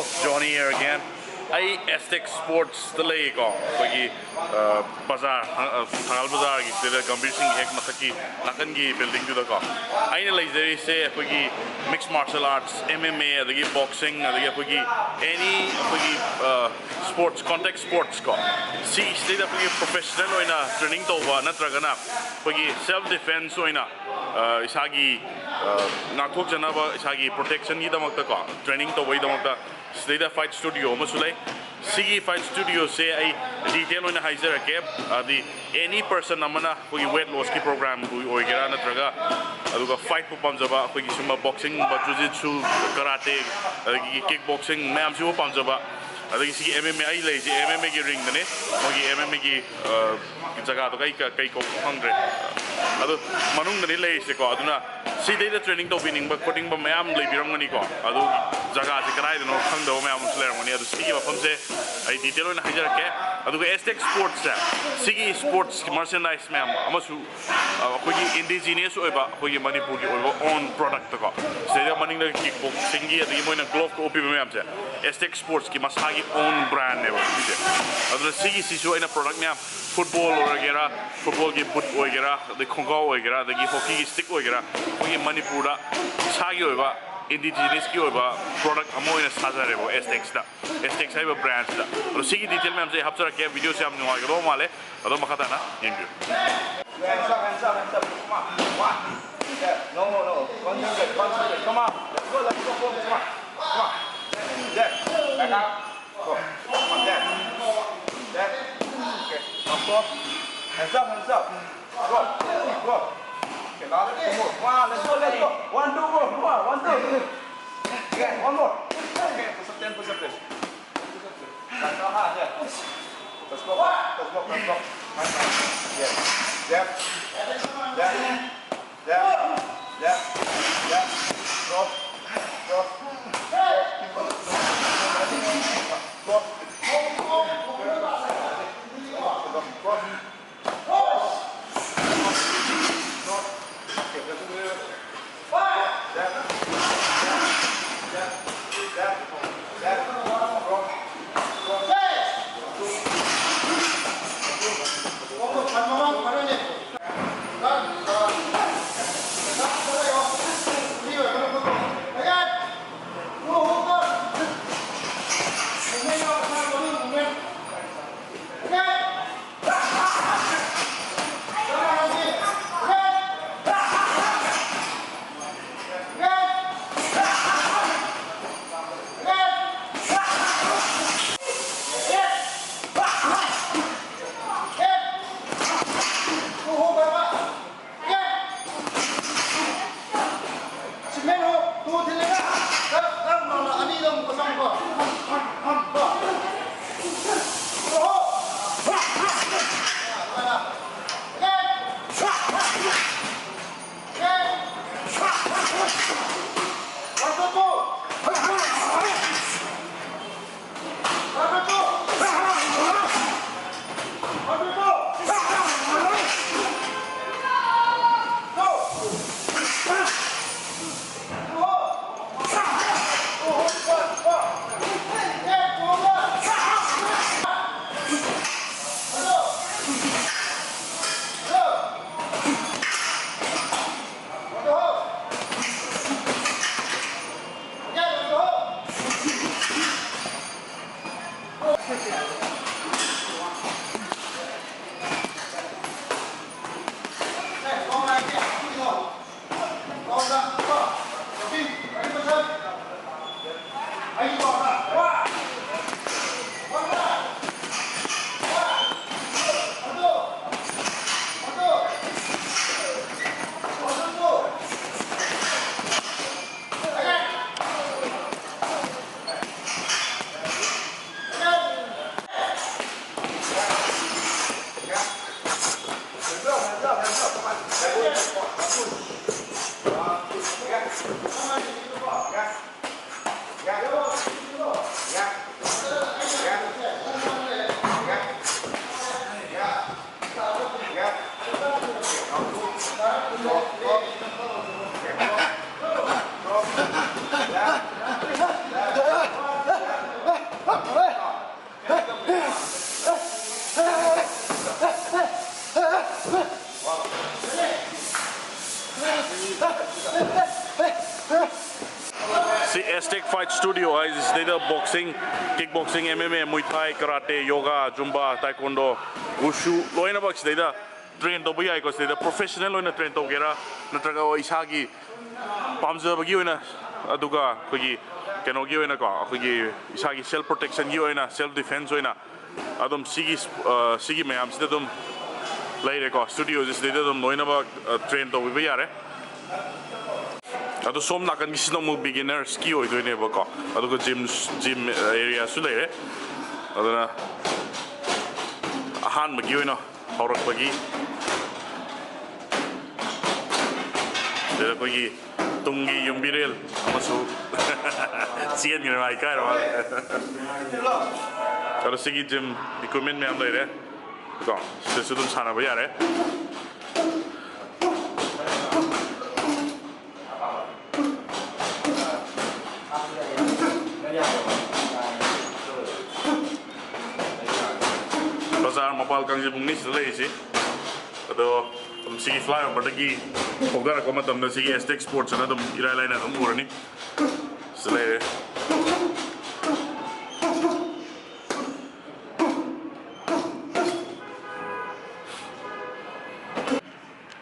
Hello, Johnny here again. I AZTECS Sports the lay ko. Pagi Bazar, Thangal Bazar ki sila Gambhir sing ek mataki nakan ki building tu ko. I ne lay there say pagi mixed martial arts, MMA, adagi boxing, adagi pagi any pagi sports contact sports ko. Si sila pagi professional oina training to ba na tragana pagi self defense oina isagi nathok jana ba isagi protection ni damakta ko training to wai damakta State Fight Studio, Musulay. Sigi Fight Studio say I detail on the Heiser cap. The any person namana who weight loss program who oigera na traga. Aduga fight pupamzaba, who gisuma boxing, jiu-jitsu, karate, kickboxing, ma'am su pamzaba. Adagi sigi MMA lazy MMA ring the net. Ogi MMA ki jaga to kai ko hungry. Adu manung the lay se ko aduna. See the training to winning but putting by ma'am libirang money ko. Adu jaga se karai no hang do ma'am slayer money. Adu sigi ba pamse I detail on Heiser cap. Aduga AZTECS Sports Sigi Sports merchandise ma'am. Amasu kogi indigenous oiba kogi Manipur ki oiba own product ko. Say the money the kickboxing gi adi mo na glove ko opi ma'am se. AZTECS Sports ki mas hagi own brand never. Adu sigi sisu ina product ma'am football oigera football ki boot oigera the konga oigera the hockey ki stick oigera kogi Manipur da sagi oiba indigenous ki oiba product amo ina sajare bo AZTECS da AZTECS hai brands da adu sigi detail ma'am se hapsara ke video se hum nuwa ko male adu makata na yengu hands up come on no concentrate come on let's go come on there back up go come on there okay go hands up go okay now let's go let's go 1 2 go come on 1 2 okay one more okay push up this that's not hard yeah let's go yeah fight studio hai sida boxing kickboxing MMA muay thai karate yoga zumba taekwondo wushu loina bak sida train to buyai ko sida professional loina train to gera natraga isagi pamjabagi oina aduga khogi keno gi oina ko khogi isagi self protection gi oina self defense oina adum sigi mayam sida dum later ko studio is sida dum loina bak train to bi yare ado som nakan gi sino mo beginner ski oi doine ba ko ado ko gym area su leire adana ahan magi oina horak bagi dera bagi tunggi yumbirel amasu sien ngira mai kai ro ado sigi gym equipment me am leire ko sesudum sana ba yare Bazar mapal kang jebung ni sila isi, ado sigi flyover lagi, hogar ako matam na sigi AZTECS Sports na dum ilalay na dum mura ni, sila eh.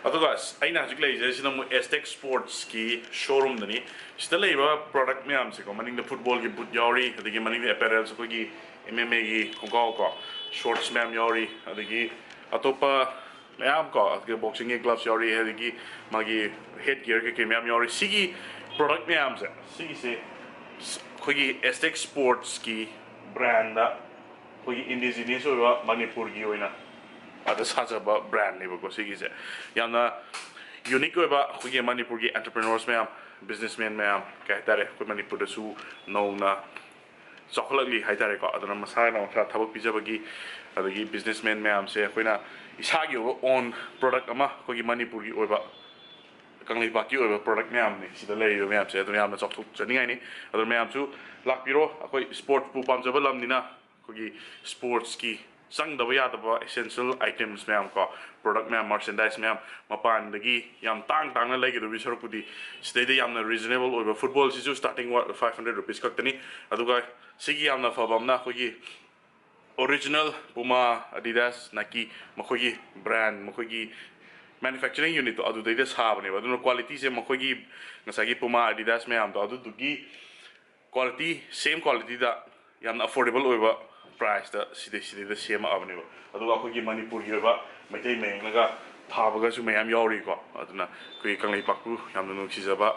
Ato guys, ay na jigla isi sila mo AZTECS Sports ki showroom na ni, sila iba product niya am siko maning na football ki boot yari, adigi maning na apparel sa ko ki MMA ki kung ko. Shorts ma'am यारी अदगी अतोपा ma'am को अदगे boxing के gloves यारी है अदगी मागी head gear के ma'am यारी सिगी product ma'am से सिगी से कोई AZTECS Sports की brand दा कोई indigenous होगा मणिपुर की होइना अदर साजा बा brand ने बको सिगी से याना unique होगा कोई मणिपुर की entrepreneurs मैम businessmen मैम कहता रहे कोई मणिपुर दसु नौना Chocolate haitare ko adana masai na thra thabak pijabagi adagi businessman mayam se koina isagi own product ama kogi manipur gi oiba kangli baki oiba product mayam ni sida lei yo mayam se adana mayam na chokthuk chaningai ni adana mayam chu lakpiro akoi sport pu pamjaba lamnina kogi sports ki sang da ya da essential items mayam ko product mayam merchandise mayam mapan dagi yam tang na legi do bisor pudi sida yam na reasonable oiba football si chu starting what 500 rupees kaktani aduga sigi yam na fabam na kogi original Puma Adidas Nike makogi brand makogi manufacturing unit to adu dai sa bane adu quality se makogi ngasagi Puma Adidas me am to adu dugi quality same quality da yam affordable oiba price da side da same abane adu akogi Manipur gi oiba maitai meng naga thabaga su mayam yauri ko aduna koi kanglai pakku yam nu sijaba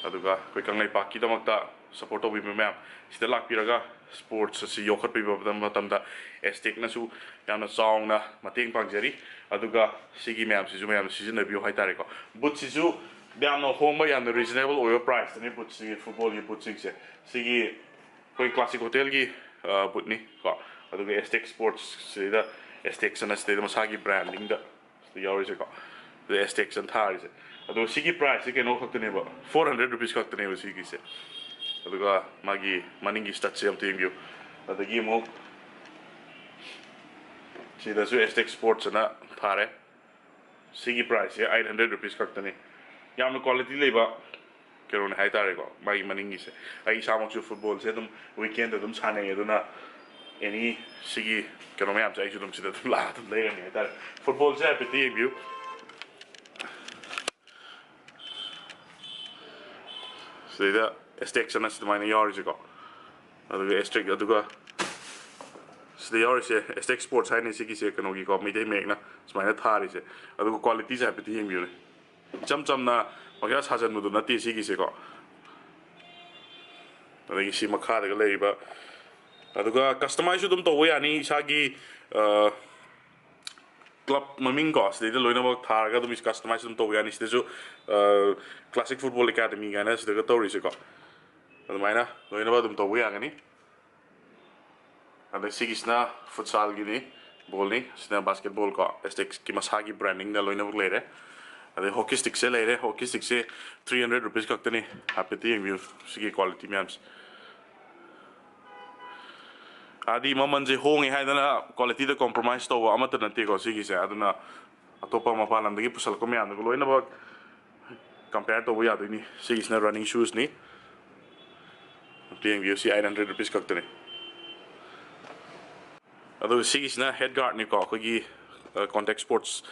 aduga koi kanglai pakki damakta support obi mayam sida lakpiraga sports si yokhat piba matamda AZTECS na su yamna song na mating pangjari aduga sigi mayam si mayam season na bio haitare ko but si su yamna home yamna reasonable oil price ni but si football gi but sigi koi classic hotel gi but ni ko aduga AZTECS Sports sida AZTECS na sida masagi branding da yawri se ko the AZTECS and thari se adu sigi price ke no khakte ne ba 400 rupees khakte ne ba sigi se aduga magi maningi stats am team adagi mo sida su AZTECS Sports na thare sigi price 800 rupees kaktani yamna quality leba kero ne haitare ko magi maningi se ai samok su football se dum weekend dum chane aduna any sigi kero me am chai su dum sida dum la dum leira ne haitare football se apeti view sida AZTECS na sida mine years ago aduga AZTECS aduga sida years se AZTECS Sports hai ne sigi se kanogi ko midai mekna smaina thari se aduga quality se apeti him yure cham na magya sajan mudu na ti sigi se ko adagi si makha daga leiba aduga customize dum to yani sagi club maming ko sida loina bak tharga dum is customize dum to yani sida jo classic football academy gana sida ga tori se ko adamaina loina ba dum to yani ada sigisna futsal gini ball ni sida basketball ko AZTECS ki masagi branding na loina bak lere ada hockey stick se lere hockey stick se 300 rupees kaktani apeti view sigi quality meams adi maman je hongi haidana quality da compromise to amata nate ko sigi se aduna atopa mapalam dagi pusal ko me ando loina ba compare to ya dini sigi na running shoes ni ꯌꯦꯡꯕꯤꯌꯨ ꯁꯤ 800 rupees ꯈꯛꯇꯅꯤ ꯑꯗꯨꯒ ꯁꯤꯒꯤꯁꯤꯅ head ꯒꯥꯔꯗꯅꯤꯀꯣ ꯑꯩꯈꯣꯏꯒꯤ contact sports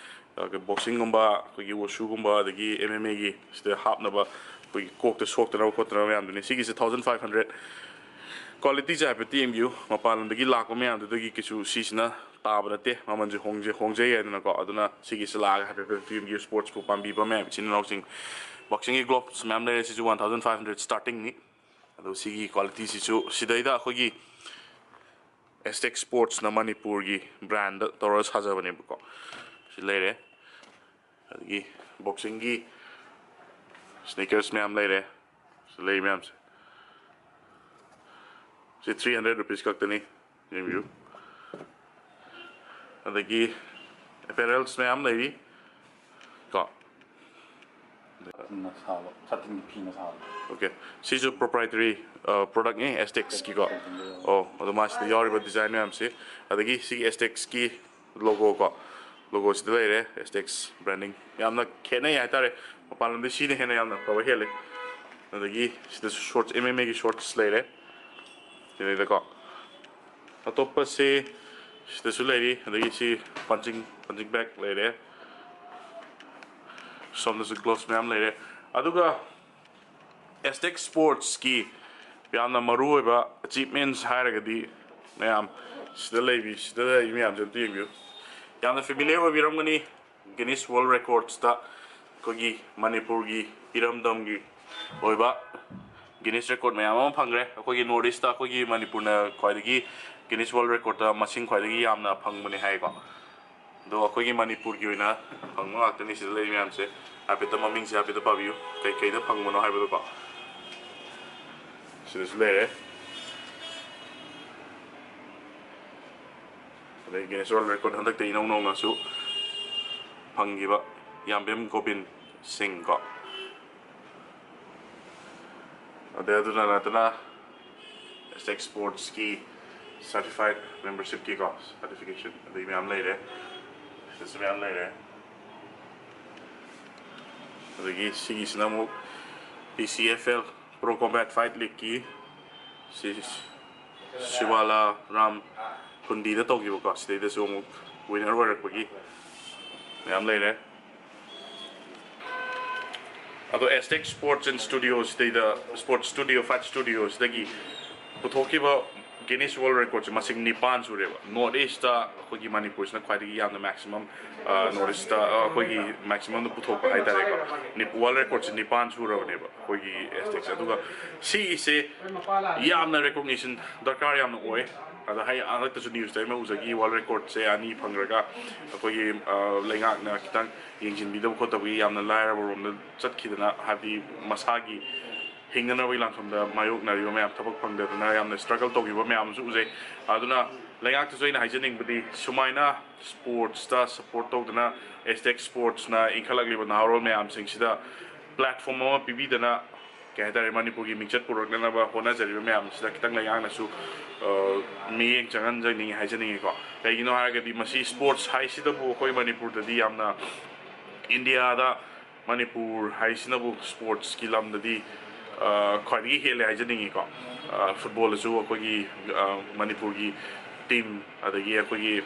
ꯕꯣꯛꯁꯤꯡꯒꯨꯝꯕ ꯑꯩꯈꯣꯏꯒꯤ ꯋꯨꯁꯨꯒꯨꯝꯕ ꯑꯗꯒꯤ MMA ꯒꯤ ꯁꯤꯗ ꯍꯥꯞꯅꯕ ꯑꯩꯈꯣꯏꯒꯤ ꯀꯣꯛꯇ ꯁꯣꯛꯇꯅꯕ ꯈꯣꯠꯇꯅꯕ ꯃꯌꯥꯝꯗꯨꯅꯤ ꯁꯤꯒꯤꯁꯦ 1500 ꯀ꯭ꯋꯥꯂꯤꯇꯤꯁꯦ ꯍꯥꯏꯐꯦꯠꯇ ꯌꯦꯡꯕꯤꯌꯨ ꯃꯄꯥꯟ ꯂꯝꯗꯒꯤ ꯂꯥꯛꯄ ꯃꯌꯥꯝꯗꯨꯗꯒꯤ ꯀꯩꯁꯨ ꯁꯤꯁꯤꯅ ꯇꯥꯕ ꯅꯠꯇꯦ ꯃꯃꯜꯁꯦ ꯍꯣꯡꯖꯩ ꯍꯥꯏꯗꯅꯀꯣ ꯑꯗꯨꯅ ꯁꯤꯒꯤꯁꯤ ꯂꯥꯛꯑꯒ ꯍꯥꯏꯐꯦꯠ ꯌꯦꯡꯕꯤꯌꯨ ꯁ꯭ꯄꯣꯔꯠꯁꯄꯨ ꯄꯥꯝꯕꯤꯕ ꯃꯌꯥꯝ ꯏꯆꯤꯟ ꯏꯅꯥꯎꯁꯤꯡ ꯕꯣꯛꯁꯤꯡꯒꯤ ꯒ꯭ꯂꯣꯚꯁ ꯃꯌꯥꯝ ꯂꯩꯔꯦ ꯁꯤꯁꯨ 1500 ꯁ꯭ꯇꯥꯔꯇꯤꯡꯅꯤ ꯑꯗꯣ ꯁꯤꯒꯤ ꯀ꯭ꯋꯥꯂꯤꯇꯤꯁꯤꯁꯨ ꯁꯤꯗꯩꯗ ꯑꯩꯈꯣꯏꯒꯤ AZTECS Sportsna Manipurgi brand ꯇꯧꯔꯒ ꯁꯥꯖꯕꯅꯦꯕꯀꯣ ꯁꯤ ꯂꯩꯔꯦ ꯑꯗꯒꯤ ꯕꯣꯛꯁꯤꯡꯒꯤ ꯁ꯭ꯅꯤꯀꯔꯁ ꯃꯌꯥꯝ ꯂꯩꯔꯦ ꯁꯤ ꯂꯩ ꯃꯌꯥꯝꯁꯦ ꯁꯤ 300 rupees ꯈꯛꯇꯅꯤ ꯌꯦꯡꯕꯤꯌꯨ ꯑꯗꯒꯤ ꯑꯦꯄꯦꯔꯦꯜꯁ ꯃꯌꯥꯝ ꯂꯩꯔꯤ ꯀꯣ Okay, sisu proprietary product ni AZTECS ki ko. Oh, ado mas de yari ba design ma'am si. Adagi si AZTECS ki logo ko. Logo si de re AZTECS branding. Yamna khena ya tare. Palam de si ne hena yamna pa hele. Adagi si de shorts MMA ki shorts le re. Ni de ko. Atoppa si de su le ri. Adagi si punching bag le re. Some of the gloves ma'am le re. Aduga AZTECS Sports ki yamna maru oiba achievements hairagadi mayam sida lebi sida miyam jam yengbiu yamna familiar oibiramgani Guinness World Records ta kogi Manipur gi iramdam gi oiba Guinness record mayam ama phangre kogi Northeast ta kogi Manipur na khwaidagi Guinness World Record ta masing khwaidagi yamna phangbani hai ko do kogi Manipur gi oina phangma ngakta ni sida lebi miyam se apeta maming se apeta pabiu kai da phangmono haibu ko This later. They get a record on the day no no so Pangiva Yambim Gobin Singh got. There to Natana AZTECS Sports Ski Certified Membership Kickoff certification. The Yam later. This Yam later. The Sigi Snamu PCFL Pro Combat Fight League ki si Shiwala Ram Kundi da Tokyo ka si de so mo winner work pagi yam later ado AZTECS Sports and Studios the Sports Studio Fight Studios dagi putoki ba Guinness World Records masing nipan sureba Northeast ta kogi Manipur na khwaidagi yamna maximum Northeast ta kogi maximum puthok hai tare ko World Records nipan surabane ba kogi AZTECS aduga si se yamna recognition darkar yamna oi ada hai alak ta news ta ma uzagi World Record se ani phangraga kogi lengak na kitang yingjin bidam khotabi yamna laira rom chatkidana habi masagi Hingana we learn from the Mayok na you may have tabak pang that I am the struggle to give me am Zuze. Aduna Layak to say hygienic but the Sumaina sports star support of the AZTECS Sports na inkalagli with Naro me am sing sida platform of PB dana Kahata Manipugi Michet Purana Hona Zeri me am Sakang Layana su me Jangan joining hygienic. You know I get the Masi sports high sida Bokoi Manipur the Diamna India da Manipur high sinabu sports kilam the di khwadi hele haijaningi ko football su akogi Manipur gi team adagi akogi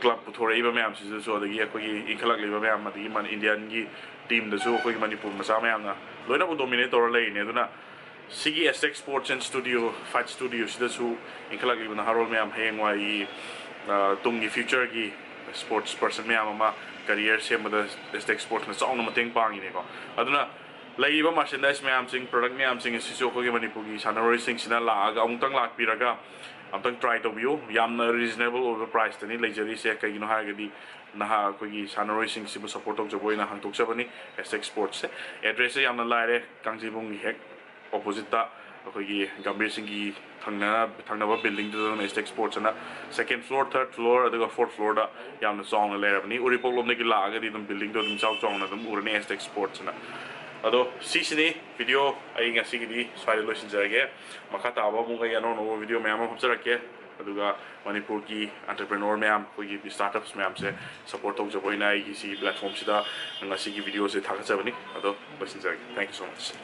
club puthore iba mayam si so adagi akogi ikhalak liba mayam adagi man Indian gi team da su akogi Manipur masa mayam na loina bu dominate tor lei ne duna sigi AZTECS Sports and Studio Fight Studio sida su ikhalak liba na harol mayam hengwai tungi future gi sports person mayam ama career semada AZTECS Sports na song na mateng pangi ne ko aduna Laiba merchandise mayam sing product mayam sing siso ko gi Manipur gi sanaroi sing sina laaga amtang lakpiraga amtang try to view yamna reasonable over price tani leijari se kai no hagadi naha ko gi sanaroi sing sibu support of jaboi na hangtok sabani AZTECS Sports se address yamna laire kangjibung gi hek opposite ta ko gi Gambhir sing gi thangna building to AZTECS Sports na second floor third floor adaga fourth floor da yamna song la laire bani uripol lom ne gi laaga di dum building do dum chau chong na dum urani AZTECS Sports na Ado sisini video ay nga sigidi swali losin jarage makata aba mo kay ano no video mayam hamsarake aduga Manipur ki entrepreneur mayam ko gi startups mayam se support og jaboy na gi si platform sida nga sigi video se thakachabani ado losin jarage thank you so much